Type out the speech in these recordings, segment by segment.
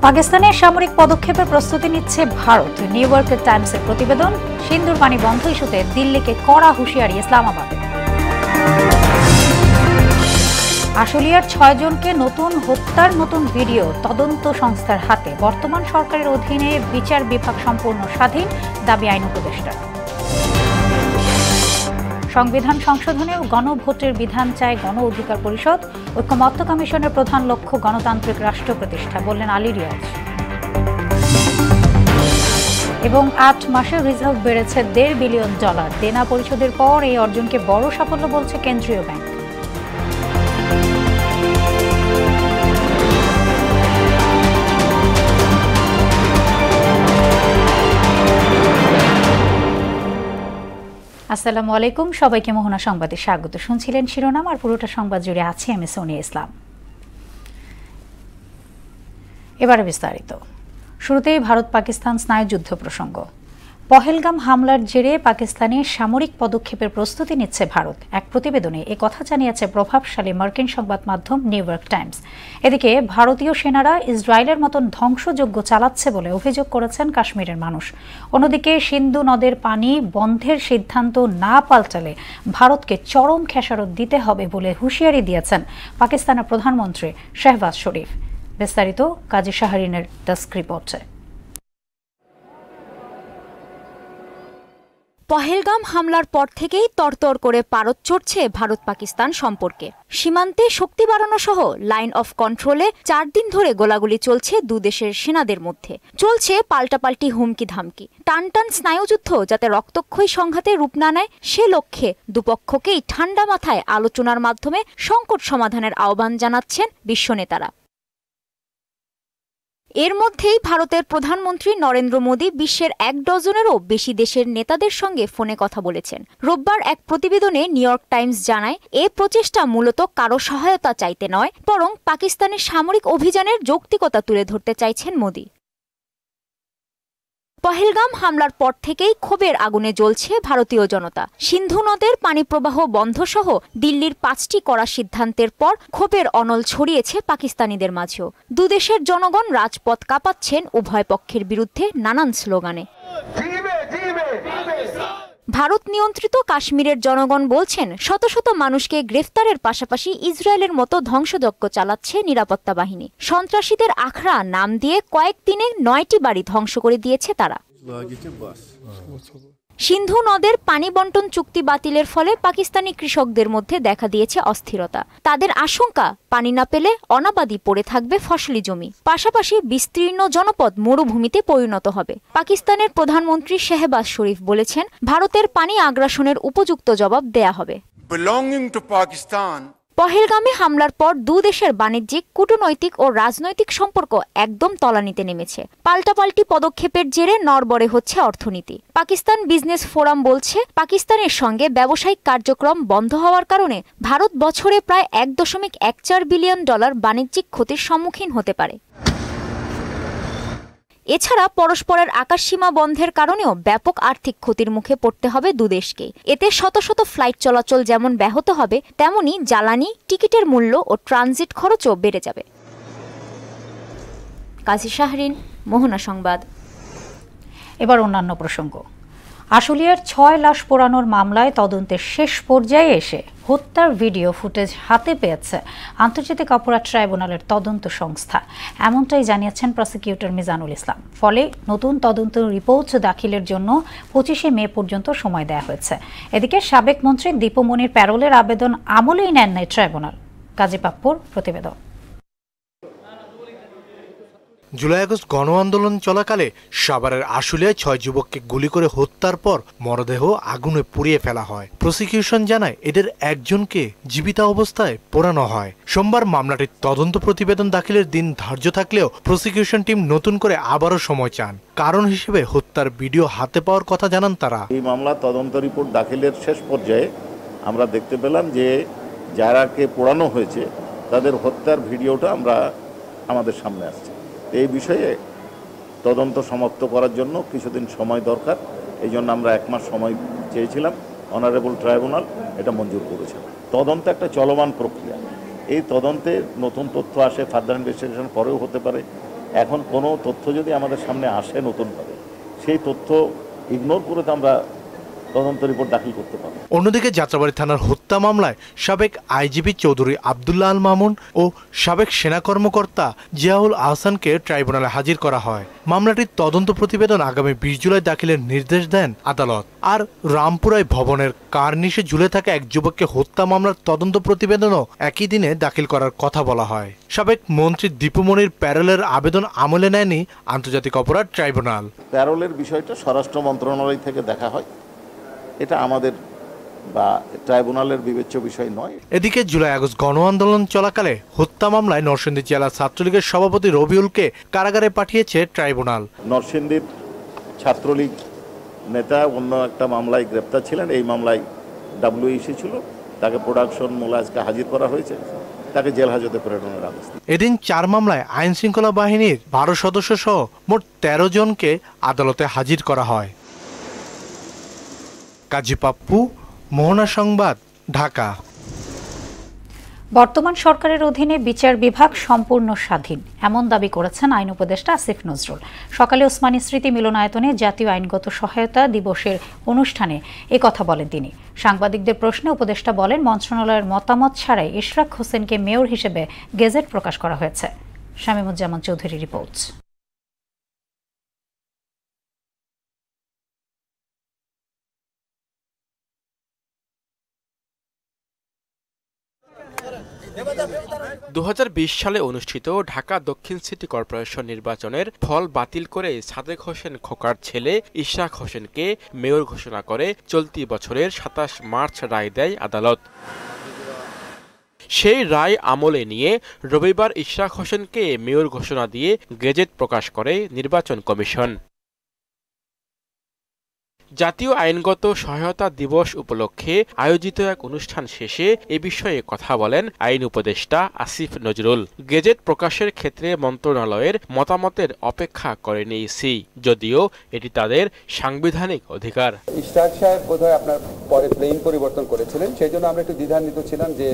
পাকিস্তানের সামরিক পদক্ষেপের প্রস্তুতি নিচ্ছে ভারত। নিউ ইয়র্ক টাইমসের প্রতিবেদন। সিন্ধুর পানি বন্ধ ইস্যুতে দিল্লিকে কড়া হুঁশিয়ারি ইসলামাবাদের। আশুলিয়ার 6 জনকে হত্যার নতুন ভিডিও তদন্ত সংস্থার হাতে। বর্তমান সরকারের অধীনে বিচার বিভাগ সম্পূর্ণ স্বাধীন, দাবি আইন উপদেষ্টার। সংবিধান সংশোধনে গণভোটের বিধান চায় গণ অধিকার পরিষদ। ঐক্যমত্য কমিশনের প্রধান লক্ষ্য গণতান্ত্রিক রাষ্ট্র প্রতিষ্ঠা, বললেন আলী রিয়াজ। এবং 8 মাসে রিজার্ভ বেড়েছে $1.5 বিলিয়ন। দেনা পরিশোধের পর এই অর্জনকে বড় সাফল্য বলছে কেন্দ্রীয় ব্যাংক। আসসালামু আলাইকুম, সবাইকে মোহনা সংবাদে স্বাগত। শুনছিলেন শিরোনাম, আর পুরোটা সংবাদ জুড়ে আছি আমি সোনিয়া ইসলাম। এবারে বিস্তারিত। শুরুতেই ভারত পাকিস্তান স্নায়ুযুদ্ধ প্রসঙ্গ। পহেলগাম হামলার জেরে পাকিস্তানে সামরিক পদক্ষেপের প্রস্তুতি নিচ্ছে ভারত। এক প্রতিবেদনে কথা জানিয়েছে প্রভাবশালী মার্কিন সংবাদ মাধ্যম নিউ ইয়র্ক টাইমস। এদিকে ভারতীয় সেনারা ইসরায়েলের মতন ধ্বংসযজ্ঞ চালাচ্ছে বলে অভিযোগ করেছেন কাশ্মীরের মানুষ। অন্যদিকে সিন্ধু নদের পানি বন্ধের সিদ্ধান্ত না পাল্টালে ভারতকে চরম খেসারত দিতে হবে বলে হুঁশিয়ারি দিয়েছেন পাকিস্তানের প্রধানমন্ত্রী শেহবাজ শরীফ। বিস্তারিত কাজী শাহরিনের ডেস্ক রিপোর্টে। পহেলগাম হামলার পর থেকেই তরতর করে পারদ চড়ছে ভারত পাকিস্তান সম্পর্কে। সীমান্তে শক্তি বাড়ানো সহ লাইন অফ কন্ট্রোলে 4 দিন ধরে গোলাগুলি চলছে দুদেশের সেনাদের মধ্যে। চলছে পাল্টাপাল্টি হুমকি ধামকি, টানটান স্নায়ুযুদ্ধ যাতে রক্তক্ষয়ী সংঘাতে রূপ না নেয় সে লক্ষ্যে দুপক্ষকেই ঠান্ডা মাথায় আলোচনার মাধ্যমে সংকট সমাধানের আহ্বান জানাচ্ছেন বিশ্ব নেতারা। এর মধ্যেই ভারতের প্রধানমন্ত্রী নরেন্দ্র মোদী বিশ্বের 1 ডজনেরও বেশি দেশের নেতাদের সঙ্গে ফোনে কথা বলেছেন। রোববার এক প্রতিবেদনে নিউ ইয়র্ক টাইমস জানায়, এ প্রচেষ্টা মূলত কারো সহায়তা চাইতে নয়, বরং পাকিস্তানের সামরিক অভিযানের যৌক্তিকতা তুলে ধরতে চাইছেন মোদী। পহেলগাম হামলার পর থেকেই ক্ষোভের আগুনে জ্বলছে ভারতীয় জনতা। সিন্ধু নদের পানি প্রবাহ বন্ধ সহ দিল্লির 5টি কড়া সিদ্ধান্তের পর ক্ষোভের অনল ছড়িয়েছে পাকিস্তানিদের মাঝেও। দুদেশের জনগণ রাজপথ কাঁপাচ্ছেন উভয় পক্ষের বিরুদ্ধে নানান স্লোগানে। ভারত নিয়ন্ত্রিত কাশ্মীরের জনগণ বলছেন, শত শত মানুষকে গ্রেফতারের পাশাপাশি ইসরায়েলের মতো ধ্বংসযজ্ঞ চালাচ্ছে নিরাপত্তা বাহিনী। সন্ত্রাসীদের আখড়া নাম দিয়ে কয়েকদিনে 9টি বাড়ি ধ্বংস করে দিয়েছে তারা। সিন্ধু নদের পানি বন্টন চুক্তি বাতিলের ফলে পাকিস্তানি কৃষকদের মধ্যে দেখা দিয়েছে অস্থিরতা। তাদের আশঙ্কা, পানি না পেলে অনাবাদি পড়ে থাকবে ফসলি জমি, পাশাপাশি বিস্তীর্ণ জনপদ মরুভূমিতে পরিণত হবে। পাকিস্তানের প্রধানমন্ত্রী শেহবাজ শরীফ বলেছেন, ভারতের পানি আগ্রাসনের উপযুক্ত জবাব দেয়া হবে। পহেলগামে হামলার পর দুদেশের বাণিজ্যিক, কূটনৈতিক ও রাজনৈতিক সম্পর্ক একদম তলানিতে নেমেছে। পাল্টাপাল্টি পদক্ষেপের জেরে নড়বড়ে হচ্ছে অর্থনীতি। পাকিস্তান বিজনেস ফোরাম বলছে, পাকিস্তানের সঙ্গে ব্যবসায়িক কার্যক্রম বন্ধ হওয়ার কারণে ভারত বছরে প্রায় $1.14 বিলিয়ন বাণিজ্যিক ক্ষতির সম্মুখীন হতে পারে। এছাড়া পরস্পরের আকাশসীমা বন্ধের কারণেও ব্যাপক আর্থিক ক্ষতির মুখে পড়তে হবে দুদেশকে। এতে শত শত ফ্লাইট চলাচল যেমন ব্যাহত হবে, তেমনি জ্বালানি, টিকিটের মূল্য ও ট্রানজিট খরচও বেড়ে যাবে। কাজী শাহরিন, মোহনা সংবাদ। এবার অন্যান্য প্রসঙ্গ। আশুলিয়ার 6 লাশ পোড়ানোর মামলায় তদন্তের শেষ পর্যায়ে এসে হত্যার ভিডিও ফুটেজ হাতে পেয়েছে আন্তর্জাতিক অপরাধ ট্রাইব্যুনালের তদন্ত সংস্থা। এমনটাই জানিয়েছেন প্রসিকিউটর মিজানুল ইসলাম। ফলে নতুন তদন্ত রিপোর্ট দাখিলের জন্য 25 মে পর্যন্ত সময় দেওয়া হয়েছে। এদিকে সাবেক মন্ত্রী দীপমণির প্যারোলের আবেদন আমলেই নেন নাই ট্রাইব্যুনাল। কাজী পাপ্পুর প্রতিবেদন। জুলাই আগস্ট গণ আন্দোলন চলাকালে সাভারের আশুলিয়ায় 6 যুবককে গুলি করে হত্যার পর মরদেহ আগুনে পুড়িয়ে ফেলা হয়। প্রসিকিউশন জানায়, এদের একজনকে জীবিত অবস্থায় পোড়ানো হয়। সোমবার মামলাটির তদন্ত প্রতিবেদন দাখিলের দিন ধার্য থাকলেও প্রসিকিউশন টিম নতুন করে আবারও সময় চান। কারণ হিসেবে হত্যার ভিডিও হাতে পাওয়ার কথা জানান তারা। এই মামলা তদন্ত রিপোর্ট দাখিলের শেষ পর্যায়ে আমরা দেখতে পেলাম যে যারাকে পোড়ানো হয়েছে তাদের হত্যার ভিডিওটা আমাদের সামনে আসছে। এই বিষয়ে তদন্ত সমাপ্ত করার জন্য কিছুদিন সময় দরকার। এই জন্য আমরা 1 মাস সময় চেয়েছিলাম। অনারেবল ট্রাইব্যুনাল এটা মঞ্জুর করেছে। তদন্ত একটা চলমান প্রক্রিয়া। এই তদন্তে নতুন তথ্য আসে, ফার্দার ইনভেস্টিগেশন পরেও হতে পারে, এখন কোনো তথ্য যদি আমাদের সামনে আসে নতুনভাবে, সেই তথ্য ইগনোর করে তো আমরা তদন্ত রিপোর্ট দাখিল করতে পারবো। অন্যদিকে যাত্রাবাড়ী থানার হত্যা মামলায় সাবেক আইজিপি চৌধুরী আব্দুল্লাহ আল মামুন ও সাবেক সেনা কর্মকর্তা জিয়াউল আহসানকে ট্রাইব্যুনালে হাজির করা হয়। মামলাটির তদন্ত প্রতিবেদন আগামী 20 জুলাই দাখিলের নির্দেশ দেন আদালত। আর রামপুরায় ভবনের কার্নিশে ঝুলে থাকা এক যুবককে হত্যা মামলার তদন্ত প্রতিবেদনও একই দিনে দাখিল করার কথা বলা হয়। সাবেক মন্ত্রী দীপুমণির প্যারোলের আবেদন আমলে নেয়নি আন্তর্জাতিক অপরাধ ট্রাইব্যুনাল। প্যারোলের বিষয়টা স্বরাষ্ট্র মন্ত্রণালয় থেকে দেখা হয়, এটা আমাদের বা ট্রাইব্যুনালের বিবেচ্য বিষয় নয়। এদিকে জুলাই আগস্ট গণ আন্দোলন চলাকালে হত্যা মামলায় নরসিংদী জেলা ছাত্রলীগের সভাপতি রবিউলকে কারাগারে পাঠিয়েছে ট্রাইব্যুনাল। নরসিংদীর ছাত্রলীগ নেতা অন্য একটা মামলায় গ্রেপ্তার ছিলেন, এই মামলায় WEC ছিল, তাকে প্রোডাকশন মূলে আজকে হাজির করা হয়েছে, তাকে জেল হাজতে প্রেরণের আদেশ। এদিন 4 মামলায় আইন শৃঙ্খলা বাহিনীর 12 সদস্য সহ মোট 13 জনকে আদালতে হাজির করা হয়। কাজী পাপ্পু, মোহনা সংবাদ, ঢাকা। বর্তমান সরকারের অধীনে বিচার বিভাগ সম্পূর্ণ স্বাধীন এমন দাবি করেছেন আইন উপদেষ্টা আসিফ নজরুল। সকালে ওসমানী স্মৃতি মিলনায়তনে জাতীয় আইনগত সহায়তা দিবসের অনুষ্ঠানে কথা বলেন তিনি। সাংবাদিকদের প্রশ্নে উপদেষ্টা বলেন, মন্ত্রণালয়ের মতামত ছাড়াই ইশরাক হোসেনকে মেয়র হিসেবে গেজেট প্রকাশ করা হয়েছে। শামীমুজ্জামান চৌধুরী রিপোর্ট। 2020 সালে অনুষ্ঠিত ঢাকা দক্ষিণ সিটি কর্পোরেশন নির্বাচনের ফল বাতিল করে সাদেক হোসেন খোকার ছেলে ইশরাক হোসেনকে মেয়র ঘোষণা করে চলতি বছরের 27 মার্চ রায় দেয় আদালত। সেই রায় আমলে নিয়ে রবিবার ইশরাক হোসেনকে মেয়র ঘোষণা দিয়ে গেজেট প্রকাশ করে নির্বাচন কমিশন। জাতীয় আইনগত সহায়তা দিবস উপলক্ষে আয়োজিত এক অনুষ্ঠান শেষে এ বিষয়ে কথা বলেন আইন উপদেষ্টা আসিফ নজরুল। গেজেট প্রকাশের ক্ষেত্রে মন্ত্রণালয়ের মতামতের অপেক্ষা করেনি ইসি, যদিও এটি তাদের সাংবিধানিক অধিকার। ইশরাক সাহেব বোধহয় আপনার পরে প্লেন পরিবর্তন করেছিলেন, সেই জন্য আমরা একটু দ্বিধান্বিত ছিলাম যে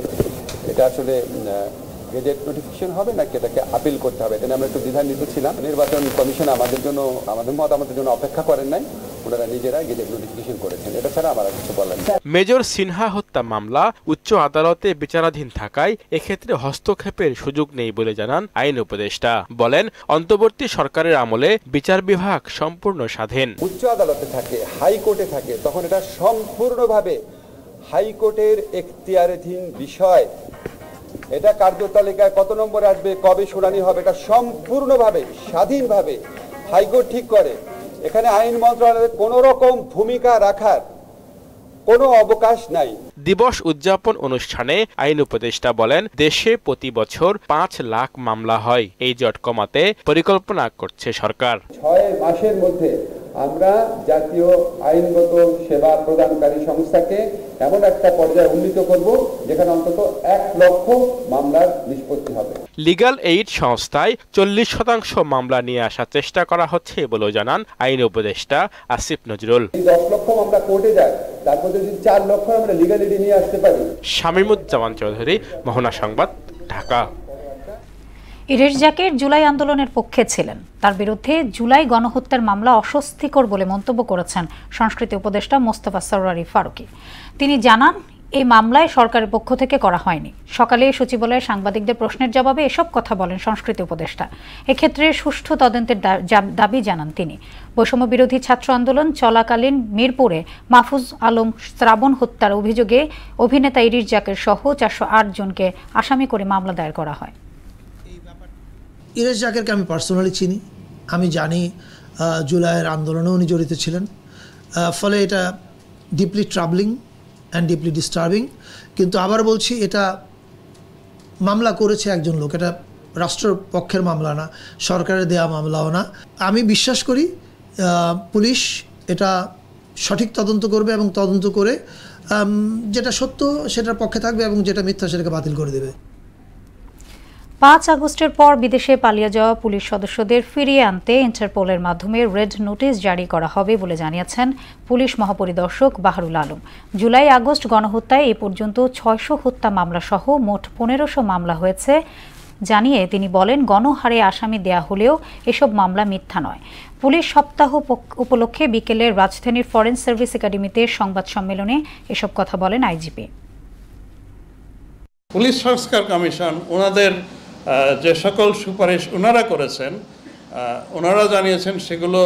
এটা আসলে গেজেট নোটিফিকেশন হবে নাকি এটাকে আপিল করতে হবে, এটা আমরা একটু দ্বিধান্বিত ছিলাম। নির্বাচন কমিশন আমাদের মতামতের জন্য অপেক্ষা করেন নাই, ওনারা নিজেরা গেজেট নোটিফিকেশন করেছেন, এটা ছাড়া আমার কিছু বলার নেই। মেজর সিনহা হত্যা মামলা উচ্চ আদালতে বিচারাধীন থাকায় এক্ষেত্রে হস্তক্ষেপের সুযোগ নেই বলে জানান আইন উপদেষ্টা। বলেন, অন্তর্বর্তী সরকারের আমলে বিচার বিভাগ সম্পূর্ণ স্বাধীন। উচ্চ আদালতে থাকে, হাইকোর্টে থাকে, তখন এটা সম্পূর্ণভাবে হাইকোর্টের এখতিয়ারাধীন বিষয়। এটা কার্যতালিকায় কত নম্বরে আসবে, কবে শুনানি হবে, এটা সম্পূর্ণভাবে স্বাধীনভাবে হাইকোর্ট ঠিক করে। এখানে আইন মন্ত্রণালয়ের কোনো রকম ভূমিকা রাখার কোনো অবকাশ নাই। দিবস উদযাপন অনুষ্ঠানে আইন উপদেষ্টা বলেন, দেশে প্রতি বছর 5 লাখ মামলা হয়, এই জট কমাতে পরিকল্পনা করছে সরকার। 6 মাসের মধ্যে আমরা জাতীয় আইনগত সেবা প্রদানকারী সংস্থাকে এমন একটা পর্যায়ে উন্নীত করব যেখানে অন্তত 1 লক্ষ মামলার নিষ্পত্তি হবে। লিগ্যাল এইড সংস্থায় 40% মামলা নিয়ে আসার চেষ্টা করা হচ্ছে বলে জানান আইন উপদেষ্টা আসিফ নজরুল। 10 লক্ষ মামলা কোর্টে যায়, তারপর যদি 4 লক্ষ আমরা লিগ্যাল এইড নিয়ে আসতে পারি। শামীমুজ্জামান চৌধুরী, মোহনা সংবাদ, ঢাকা। ইরিশ জাকের জুলাই আন্দোলনের পক্ষে ছিলেন। তার বিরুদ্ধে জুলাই গণহত্যার মামলা অস্বস্তিকর বলে মন্তব্য করেছেন সংস্কৃতি উপদেষ্টা মোস্তফা সরওয়ারি ফারুকী। তিনি জানান, এই মামলায় সরকারের পক্ষ থেকে করা হয়নি। সকালে সচিবালয়ে সাংবাদিকদের প্রশ্নের জবাবে এসব কথা বলেন সংস্কৃতি উপদেষ্টা। এক্ষেত্রে সুষ্ঠু তদন্তের দাবি জানান তিনি। বৈষম্য বিরোধী ছাত্র আন্দোলন চলাকালীন মিরপুরে মাহফুজ আলম শ্রাবণ হত্যার অভিযোগে অভিনেতা ইরিশ জাকের সহ 408 জনকে আসামি করে মামলা দায়ের করা হয়। ইরিশ জাকেরকে আমি পার্সোনালি চিনি, আমি জানি জুলাইয়ের আন্দোলনেও উনি জড়িত ছিলেন। ফলে এটা ডিপলি ট্রাবলিং অ্যান্ড ডিপলি ডিস্টার্বিং। কিন্তু আবার বলছি, এটা মামলা করেছে একজন লোক, এটা রাষ্ট্রপক্ষের মামলা না, সরকারের দেয়া মামলাও না। আমি বিশ্বাস করি পুলিশ এটা সঠিক তদন্ত করবে এবং তদন্ত করে যেটা সত্য সেটার পক্ষে থাকবে এবং যেটা মিথ্যা সেটাকে বাতিল করে দেবে। 5 আগস্টের পর বিদেশে পালিয়ে যাওয়া পুলিশ সদস্যদের ফিরিয়ে আনতে ইন্টারপোলের মাধ্যমে রেড নোটিশ জারি করা হবে বলে জানিয়েছেন পুলিশ মহাপরিদর্শক বাহারুল আলম। জুলাই আগস্ট গণহত্যায় এ পর্যন্ত 600 হত্যা মামলা সহ মোট 1500 মামলা হয়েছে জানিয়ে তিনি বলেন, গণহারে আসামি দেয়া হলেও এসব মামলা মিথ্যা নয়। পুলিশ সপ্তাহ উপলক্ষে বিকেলে রাজধানীর ফরেন সার্ভিস একাডেমিতে সংবাদ সম্মেলনে এসব কথা বলেন আইজিপি। পুলিশ সংস্কার কমিশন ওনাদের যে সকল সুপারিশ ওনারা করেছেন, ওনারা জানিয়েছেন সেগুলো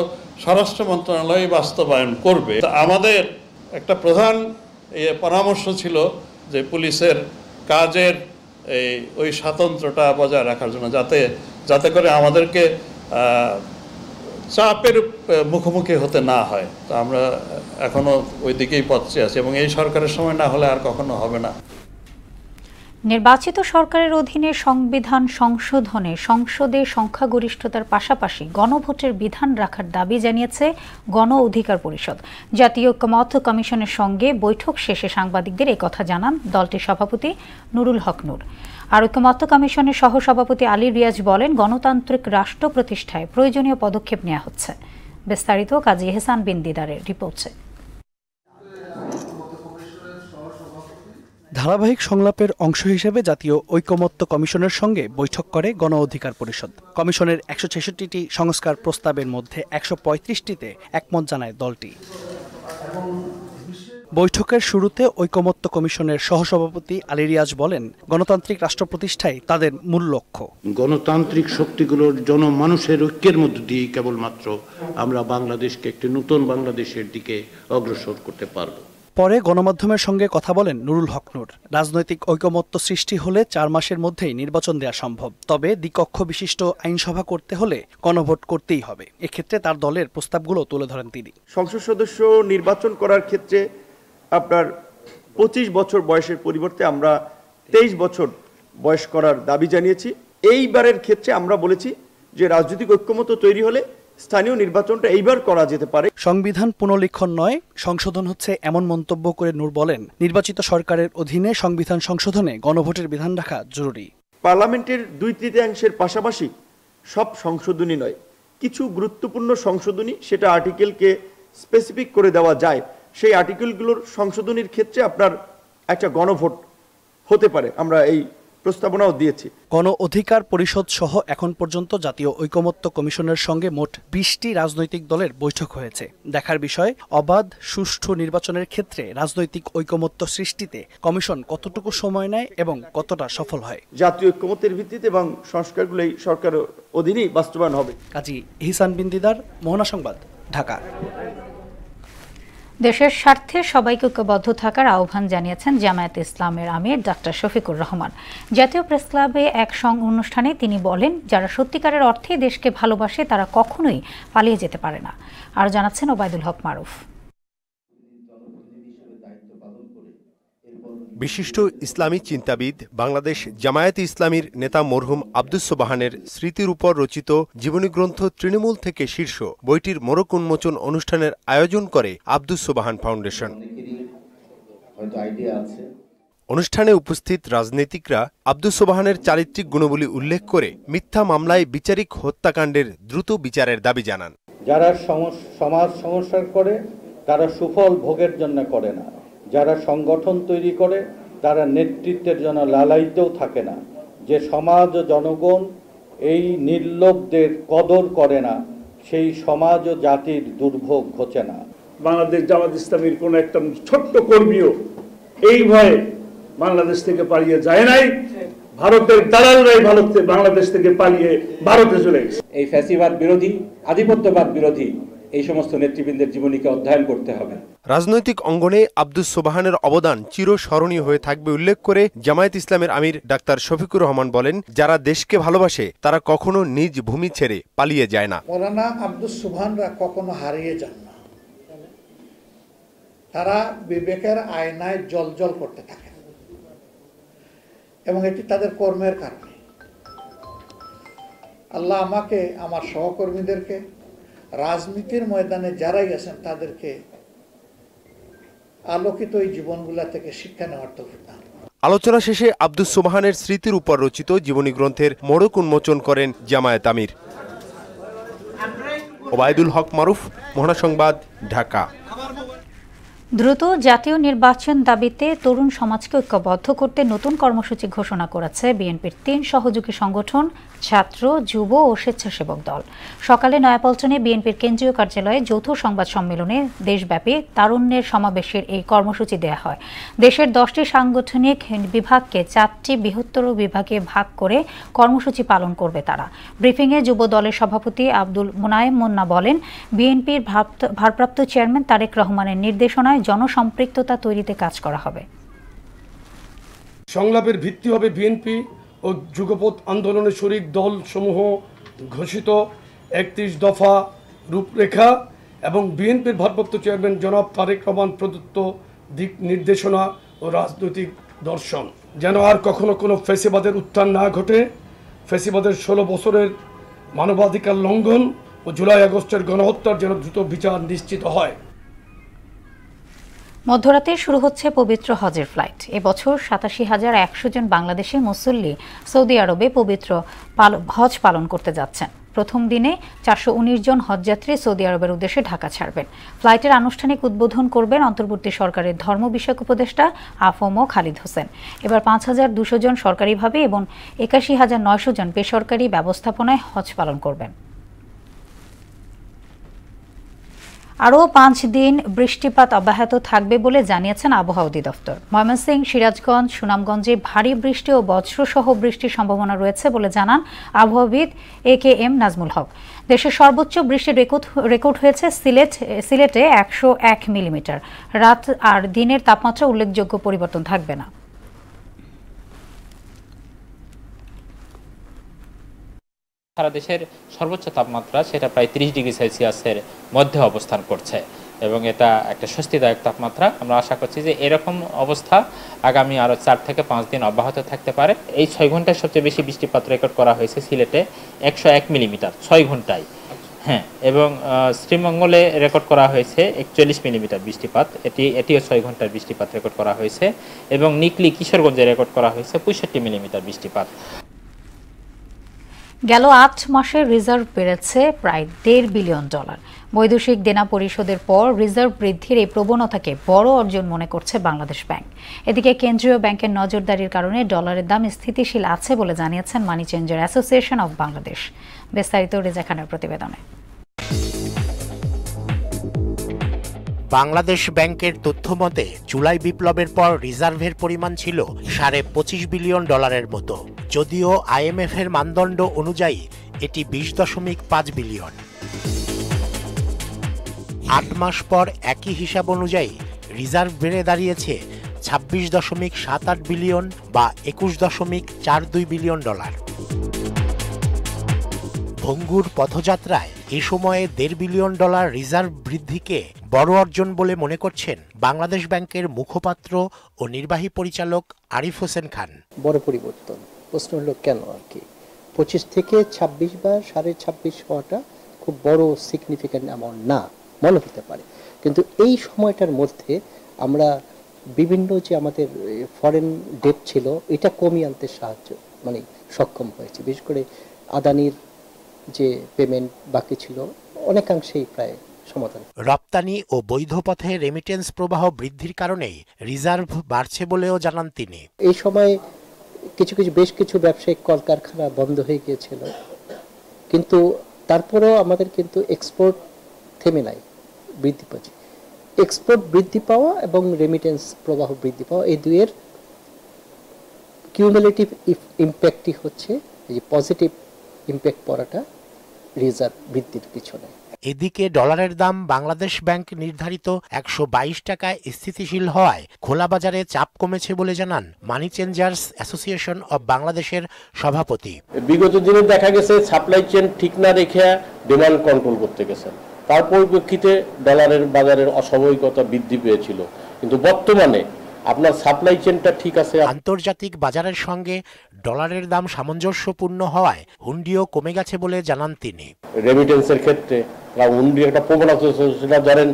স্বরাষ্ট্র মন্ত্রণালয় বাস্তবায়ন করবে। আমাদের একটা প্রধান পরামর্শ ছিল যে পুলিশের কাজের ওই স্বাতন্ত্র্যটা বজায় রাখার জন্য, যাতে করে আমাদেরকে চাপের মুখোমুখি হতে না হয়। তো আমরা এখনো ওই দিকেই পথে আছি এবং এই সরকারের সময় না হলে আর কখনো হবে না। নির্বাচিত সরকারের অধীনে সংবিধান সংশোধনে সংসদে সংখ্যাগরিষ্ঠতার পাশাপাশি গণভোটের বিধান রাখার দাবি জানিয়েছে গণ অধিকার পরিষদ। জাতীয় ঐকমত্য কমিশনের সঙ্গে বৈঠক শেষে সাংবাদিকদের এই কথা জানান দলটির সভাপতি নুরুল হক নূর। আর ঐকমত্য কমিশনের সহসভাপতি আলী রিয়াজ বলেন, গণতান্ত্রিক রাষ্ট্র প্রতিষ্ঠায় প্রয়োজনীয় পদক্ষেপ নেওয়া হচ্ছে। বিস্তারিত কাজী এহসান বিন দিদারের রিপোর্টে। ধারাবাহিক সংলাপের অংশ হিসেবে জাতীয় ঐকমত্য কমিশনের সঙ্গে বৈঠক করে গণ অধিকার পরিষদ। কমিশনের ১৬৬টি সংস্কার প্রস্তাবের মধ্যে ১৩৫টিতে একমত জানায় দলটি। বৈঠকের শুরুতে ঐকমত্য কমিশনের সহসভাপতি আলী রিয়াজ বলেন, গণতান্ত্রিক রাষ্ট্র প্রতিষ্ঠাই তাদের মূল লক্ষ্য। গণতান্ত্রিক শক্তিগুলোর জনমানুষের ঐক্যের মধ্য দিয়ে কেবলমাত্র আমরা বাংলাদেশকে একটি নতুন বাংলাদেশের দিকে অগ্রসর করতে পারব। পরে গণমাধ্যমের সঙ্গে কথা বলেন নুরুল হক নূর। রাজনৈতিক ঐকমত্য সৃষ্টি হলে 4 মাসের মধ্যেই নির্বাচন দেওয়া সম্ভব, তবে দ্বিকক্ষ বিশিষ্ট আইনসভা করতে হলে গণভোট করতেই হবে। এক্ষেত্রে তার দলের প্রস্তাবগুলো তুলে ধরেন তিনি। সংসদ সদস্য নির্বাচন করার ক্ষেত্রে আপনার 25 বছর বয়সের পরিবর্তে আমরা 23 বছর বয়স করার দাবি জানিয়েছি। এইবারের ক্ষেত্রে আমরা বলেছি যে রাজনৈতিক ঐক্যমত্য তৈরি হলে স্থানীয় নির্বাচনটা এইবার করা যেতে পারে। সংবিধান পুনর্লিখন নয়, সংশোধন হচ্ছে এমন মন্তব্য করে নূর বলেন, নির্বাচিত সরকারের অধীনে সংবিধান সংশোধনে গণভোটের বিধান রাখা জরুরি। পার্লামেন্টের 2/3 পাশাপাশি সব সংশোধনী নয়, কিছু গুরুত্বপূর্ণ সংশোধনী সেটা আর্টিকেলকে স্পেসিফিক করে দেওয়া যায়। সেই আর্টিকেলগুলোর সংশোধনীর ক্ষেত্রে আপনার একটা গণভোট হতে পারে। আমরা এই প্রস্তাবনাও দিয়েছি। গণ অধিকার পরিষদ সহ এখন পর্যন্ত জাতীয় ঐকমত্য কমিশনের সঙ্গে মোট 20টি রাজনৈতিক দলের বৈঠক হয়েছে। দেখার বিষয়, অবাধ সুষ্ঠু নির্বাচনের ক্ষেত্রে রাজনৈতিক ঐকমত্য সৃষ্টিতে কমিশন কতটুকু সময় নেয় এবং কতটা সফল হয়। জাতীয় ঐকমত্যের ভিত্তিতে এবং সংস্কারগুলো এই সরকারের অধীনেই বাস্তবায়ন হবে। কাজী এহসান বিন দিদার, মোহনা সংবাদ, ঢাকা। দেশের স্বার্থে সবাইকে ঐক্যবদ্ধ থাকার আহ্বান জানিয়েছেন জামায়াতে ইসলামের আমির ডাক্তার শফিকুর রহমান। জাতীয় প্রেস ক্লাবে এক অনুষ্ঠানে তিনি বলেন, যারা সত্যিকারের অর্থে দেশকে ভালোবাসে তারা কখনোই পালিয়ে যেতে পারে না। আর জানাচ্ছেন ওবায়দুল হক মারুফ। বিশিষ্ট ইসলামী চিন্তাবিদ, বাংলাদেশ জামায়াতে ইসলামীর নেতা মরহুম আব্দুস সোবহানের স্মৃতির উপর রচিত জীবনী গ্রন্থ তৃণমূল থেকে শীর্ষ বইটির মোড়ক উন্মোচন অনুষ্ঠানের আয়োজন করে আব্দুস সোবহান ফাউন্ডেশন। অনুষ্ঠানে উপস্থিত রাজনীতিকরা আব্দুস সোবহানের চারিত্রিক গুণাবলী উল্লেখ করে মিথ্যা মামলায় বিচারিক হত্যাকাণ্ডের দ্রুত বিচারের দাবি জানান। যারা সমাজ সংস্কার করে তারা সুফল ভোগের জন্য করে না, যারা সংগঠন তৈরি করে তারা নেতৃত্বের জন্য লালায়িতও থাকে না। যে সমাজ ও জনগণ এই নির্লোভদের কদর করে না, সেই সমাজ ও জাতির দুর্ভোগ ঘোচে না। বাংলাদেশ জামাত ইসলামীর কোন একটা ছোট্ট কর্মীও এই ভয়ে বাংলাদেশ থেকে পালিয়ে যায় নাই। ভারতের দালালরাই বাংলাদেশ থেকে পালিয়ে ভারতে চলে গেছে। এই ফ্যাসিবাদ বিরোধী, আধিপত্যবাদ বিরোধী এই সমস্ত নেতৃবৃন্দের জীবনীকে অধ্যয়ন করতে হবে। রাজনৈতিক অঙ্গনে আব্দুস সোবহানের অবদান চিরস্মরণীয় হয়ে থাকবে উল্লেখ করে জামায়াত ইসলামের আমির ডাক্তার শফিকুর রহমান বলেন, যারা দেশকে ভালোবাসে তারা কখনো নিজ ভূমি ছেড়ে পালিয়ে যায় না। মৌলানা আব্দুস সোবহানরা কখনো হারিয়ে যান না, তারা বিবেকের আয়নায় জ্বলজ্বল করতে থাকে এবং এটি তাদের কর্মের কারণে। আল্লাহ আমাকে, আমার সহকর্মীদেরকে, রাজনীতির ময়দানে যারাই আছেন তাদেরকে আলোকিত এই জীবনগুলা থেকে শিক্ষা নেওয়ার তৌফিক দান। আলোচনা শেষে আব্দুস সোবহানের স্মৃতির উপর রচিত জীবনী গ্রন্থের মোড়ক উন্মোচন করেন জামায়াত আমির। ওবায়দুল হক মারুফ, মোহনা সংবাদ, ঢাকা। দ্রুত জাতীয় নির্বাচন দাবিতে তরুণ সমাজকে ঐক্যবদ্ধ করতে নতুন কর্মসূচি ঘোষণা করেছে বিএনপির ৩ সহযোগী সংগঠন ছাত্র, যুব ও স্বেচ্ছাসেবক দল। সকালে নয়াপল্টনে বিএনপির কেন্দ্রীয় কার্যালয়ে যৌথ সংবাদ সম্মেলনে দেশব্যাপী তারুণ্যের সমাবেশের এই কর্মসূচি দেয়া হয়। দেশের 10টি সাংগঠনিক বিভাগকে 4টি বৃহত্তর বিভাগে ভাগ করে কর্মসূচি পালন করবে তারা। ব্রিফিংয়ে যুব দলের সভাপতি আব্দুল মুনায়েম মুন্না বলেন, বিএনপির ভারপ্রাপ্ত চেয়ারম্যান তারেক রহমানের নির্দেশনায় জনসম্পৃক্ততা তৈরিতে কাজ করা হবে। সংলাপের ভিত্তি হবে বিএনপি ও যুগপৎ আন্দোলনের শরিক দল সমূহ ঘোষিত 31 দফা রূপরেখা এবং বিএনপির ভারপ্রাপ্ত চেয়ারম্যান জনাব তারেক রহমান প্রদত্ত দিক নির্দেশনা ও রাজনৈতিক দর্শন। যেন আর কখনো কোনো ফ্যাসিবাদের উত্থান না ঘটে, ফ্যাসিবাদের 16 বছরের মানবাধিকার লঙ্ঘন ও জুলাই আগস্টের গণহত্যার যেন দ্রুত বিচার নিশ্চিত হয়। মধ্যরাতে শুরু হচ্ছে পবিত্র হজের ফ্লাইট। এবছর ৮৭,১০০ জন বাংলাদেশি মুসল্লি সৌদি আরবে পবিত্র হজ পালন করতে যাচ্ছেন। প্রথম দিনে ৪১৯ জন হজযাত্রী সৌদি আরবের উদ্দেশ্যে ঢাকা ছাড়বেন। ফ্লাইটের আনুষ্ঠানিক উদ্বোধন করবেন অন্তর্বর্তী সরকারের ধর্ম বিষয়ক উপদেষ্টা আফম খালিদ হোসেন। এবার ৫,২০০ জন সরকারিভাবে এবং ৮১,৯০০ জন বেসরকারি ব্যবস্থাপনায় হজ পালন করবেন। আরও ৫ দিন বৃষ্টিপাত অব্যাহত থাকবে বলে জানিয়েছেন আবহাওয়া অধিদপ্তর। ময়মনসিংহ, সিরাজগঞ্জ, সুনামগঞ্জে ভারী বৃষ্টি ও বজ্রসহ বৃষ্টির সম্ভাবনা রয়েছে বলে জানান আবহাওয়াবিদ AKM নাজমুল হক। দেশের সর্বোচ্চ বৃষ্টির রেকর্ড হয়েছে সিলেটে ১০১ মিলিমিটার। রাত আর দিনের তাপমাত্রা উল্লেখযোগ্য পরিবর্তন থাকবে না। সারা দেশের সর্বোচ্চ তাপমাত্রা সেটা প্রায় ৩০ ডিগ্রি সেলসিয়াসের মধ্যে অবস্থান করছে এবং এটা একটা স্বস্তিদায়ক তাপমাত্রা। আমরা আশা করছি যে এরকম অবস্থা আগামী আরও ৪ থেকে ৫ দিন অব্যাহত থাকতে পারে। এই 6 ঘন্টায় সবচেয়ে বেশি বৃষ্টিপাত রেকর্ড করা হয়েছে সিলেটে ১০১ মিলিমিটার 6 ঘন্টায়। হ্যাঁ, এবং শ্রীমঙ্গলে রেকর্ড করা হয়েছে ৪১ মিলিমিটার বৃষ্টিপাত। এটিও 6 ঘন্টার বৃষ্টিপাত রেকর্ড করা হয়েছে এবং নিকলি কিশোরগঞ্জে রেকর্ড করা হয়েছে ৬৫ মিলিমিটার বৃষ্টিপাত। গেল ৮ মাসে রিজার্ভ বেড়েছে প্রায় $১.৫ বিলিয়ন। বৈদেশিক দেনা পরিশোধের পর রিজার্ভ বৃদ্ধির এই প্রবণতাকে বড় অর্জন মনে করছে বাংলাদেশ ব্যাংক। এদিকে কেন্দ্রীয় ব্যাংকের নজরদারির কারণে ডলারের দাম স্থিতিশীল আছে বলে জানিয়েছেন money changer association of Bangladesh. বিস্তারিত রেজা খানের প্রতিবেদনে। বাংলাদেশ ব্যাংকের তথ্য মতে জুলাই বিপ্লবের পর রিজার্ভের পরিমাণ ছিল $২৫ বিলিয়ন মতো, যদিও IMF এর মানদণ্ড অনুযায়ী এটি ২০.৫ বিলিয়ন। ৮ মাস পর একই হিসাব অনুযায়ী রিজার্ভ বেড়ে দাঁড়িয়েছে $২৬.৭৮ বিলিয়ন বা $২১.৪২ বিলিয়ন। ভঙ্গুর পথযাত্রায় এ সময়ে $১.৫ বিলিয়ন রিজার্ভ বৃদ্ধিকে বড় অর্জন বলে মনে করছেন বাংলাদেশ ব্যাংকের মুখপাত্র ও নির্বাহী পরিচালক আরিফ হোসেন খান। বড় পরিবর্তন, প্রশ্ন হলো কেন আর কি 25 থেকে 26 বা 26.5 হওয়াটা খুব বড় সিগনিফিক্যান্ট অ্যামাউন্ট না মনে হতে পারে, কিন্তু এই সময়টার মধ্যে আমরা বিভিন্ন যে আমাদের ফরেন ডেট ছিল এটা কমিয়ে আনতে সক্ষম হয়েছে। বিশেষ করে আদানির যে পেমেন্ট বাকি ছিল অনেকাংশেই প্রায় সমাধান। রপ্তানি ও বৈধ পথে রেমিটেন্স প্রবাহ বৃদ্ধির কারণেই রিজার্ভ বাড়ছে বলেও জানান তিনি। এই সময় বেশ কিছু ব্যবসায়িক কলকারখানা বন্ধ হয়ে গিয়েছিল, কিন্তু তারপরেও আমাদের কিন্তু এক্সপোর্ট থেমে নাই, বৃদ্ধি পাচ্ছে। এক্সপোর্ট বৃদ্ধি পাওয়া এবং রেমিটেন্স প্রবাহ বৃদ্ধি পাওয়া এই দুইয়ের কিউমুলেটিভ ইম্প্যাক্টই হচ্ছে এই পজিটিভ ইম্প্যাক্ট পড়াটা রিজার্ভ বৃদ্ধির পিছনে। এদিকে ডলারের দাম বাংলাদেশ ব্যাংক নির্ধারিত ১২২ টাকায় স্থিতিশীল হওয়ায় খোলা বাজারে চাপ কমেছে বলে জানান মানি চেঞ্জার্স অ্যাসোসিয়েশন অব বাংলাদেশের সভাপতি। বিগত দিনে দেখা গেছে সাপ্লাই চেইন ঠিক না রেখে ডিমান্ড কন্ট্রোল করতে গেছে, তার পরিপ্রেক্ষিতে ডলারের বাজারের অস্বাভাবিকতা বৃদ্ধি পেয়েছিল, কিন্তু বর্তমানে আপনার সাপ্লাই চেইনটা ঠিক আছে। আন্তর্জাতিক বাজারের সঙ্গে ডলারের দাম সামঞ্জস্যপূর্ণ হওয়ায় হুন্ডিও কমে গেছে বলে জানান তিনি। রেমিটেন্সের ক্ষেত্রে হুন্ডি একটা প্রবণতা, সেটা ধরেন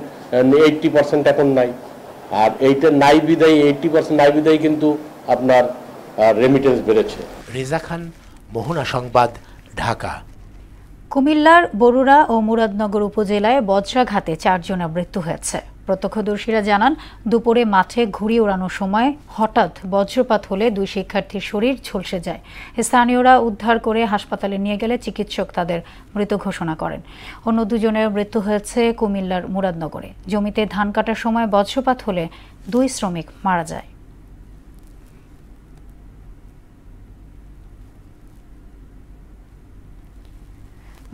80% এখন নাই, আর এইটা নাই বিদায় 80% নাই বিদায় কিন্তু আপনার রেমিটেন্স বেড়েছে। রেজা খান, মোহনা সংবাদ, ঢাকা। কুমিল্লার বরুড়া ও মুরাদনগর উপজেলায় বজ্রাঘাতে 4 জনের মৃত্যু হয়েছে। প্রত্যক্ষদর্শীরা জানান, দুপুরে মাঠে ঘুড়ি ওড়ানোর সময় হঠাৎ বজ্রপাত হলে 2 শিক্ষার্থীর শরীর ঝলসে যায়। স্থানীয়রা উদ্ধার করে হাসপাতালে নিয়ে গেলে চিকিৎসক তাদের মৃত ঘোষণা করেন। অন্য 2 জনের মৃত্যু হয়েছে কুমিল্লার মুরাদনগরে। জমিতে ধান কাটার সময় বজ্রপাত হলে 2 শ্রমিক মারা যায়।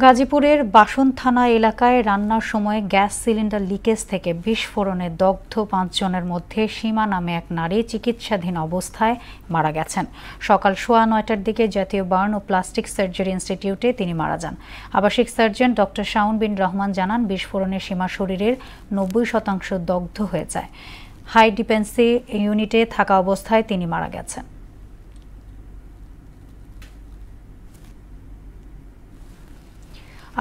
গাজীপুরের বাসন থানা এলাকায় রান্নার সময় গ্যাস সিলিন্ডার লিকেজ থেকে বিস্ফোরণে দগ্ধ 5 জনের মধ্যে সীমা নামে এক নারী চিকিৎসাধীন অবস্থায় মারা গেছেন। সকাল 9:15টার দিকে জাতীয় বার্ন ও প্লাস্টিক সার্জারি ইনস্টিটিউটে তিনি মারা যান। আবাসিক সার্জন ডক্টর শাওন বিন রহমান জানান, বিস্ফোরণে সীমা শরীরের 90% দগ্ধ হয়ে যায়। হাই ডিপেন্সি ইউনিটে থাকা অবস্থায় তিনি মারা গেছেন।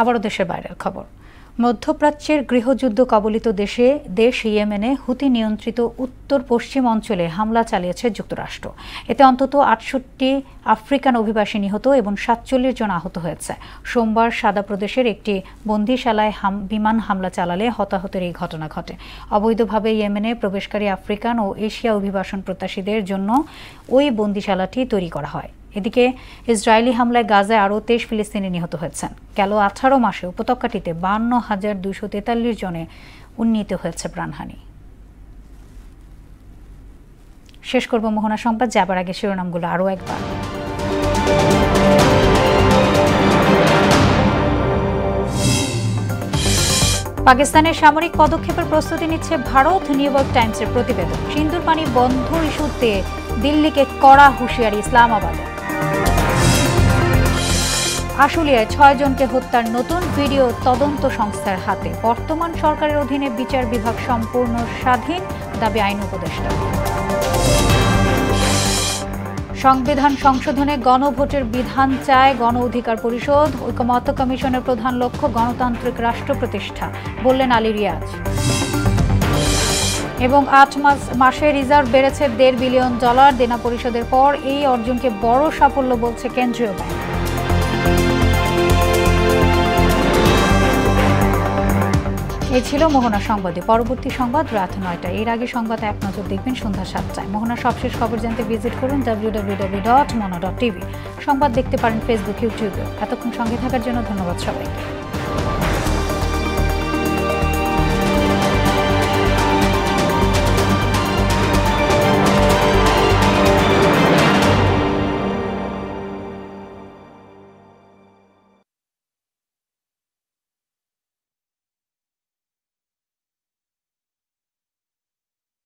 আবারও দেশের বাইরের খবর। মধ্যপ্রাচ্যের গৃহযুদ্ধ কবলিত দেশ ইয়েমেনে হুতি নিয়ন্ত্রিত উত্তর পশ্চিম অঞ্চলে হামলা চালিয়েছে যুক্তরাষ্ট্র। এতে অন্তত 68 আফ্রিকান অভিবাসী নিহত এবং 47 জন আহত হয়েছে। সোমবার সাদা প্রদেশের একটি বন্দিশালায় বিমান হামলা চালালে হতাহতের এই ঘটনা ঘটে। অবৈধভাবে ইয়েমেনে প্রবেশকারী আফ্রিকান ও এশিয়া অভিবাসন প্রত্যাশীদের জন্য ওই বন্দিশালাটি তৈরি করা হয়। এদিকে ইসরায়েলি হামলায় গাজায় আরও 23 ফিলিস্তিনি নিহত হয়েছেন। গেল 18 মাসে উপত্যকাটিতে 52,243 জনে উন্নীত হয়েছে প্রাণহানি। শেষ করব মোহনা সংবাদ, যাবার আগে শিরোনামগুলো আরও একবার। পাকিস্তানের সামরিক পদক্ষেপের প্রস্তুতি নিচ্ছে ভারত। নিউ ইয়র্ক টাইমসের প্রতিবেদন। সিন্দুর পানি বন্ধ ইস্যুতে দিল্লিকে কড়া হুঁশিয়ারি ইসলামাবাদে। আশুলিয়ায় 6 জনকে হত্যার নতুন ভিডিও তদন্ত সংস্থার হাতে। বর্তমান সরকারের অধীনে বিচার বিভাগ সম্পূর্ণ স্বাধীন, দাবি আইন উপদেষ্টা। সংবিধান সংশোধনে গণভোটের বিধান চায় গণ অধিকার পরিষদ। ঐকমত্য কমিশনের প্রধান লক্ষ্য গণতান্ত্রিক রাষ্ট্র প্রতিষ্ঠা, বললেন আলী রিয়াজ। এবং 8 মাসে রিজার্ভ বেড়েছে $1.5 বিলিয়ন। দেনা পরিশোধের পর এই অর্জনকে বড় সাফল্য বলছে কেন্দ্রীয় ব্যাংক। এই ছিল মোহনা সংবাদে। পরবর্তী সংবাদ রাত 9টায়। এর আগে সংবাদ এক নজর দেখবেন সন্ধ্যা 7টায়। মোহনার সবশেষ খবর জানতে ভিজিট করুন www.mona.tv। সংবাদ দেখতে পারেন ফেসবুক, ইউটিউবে। এতক্ষণ সঙ্গে থাকার জন্য ধন্যবাদ সবাইকে।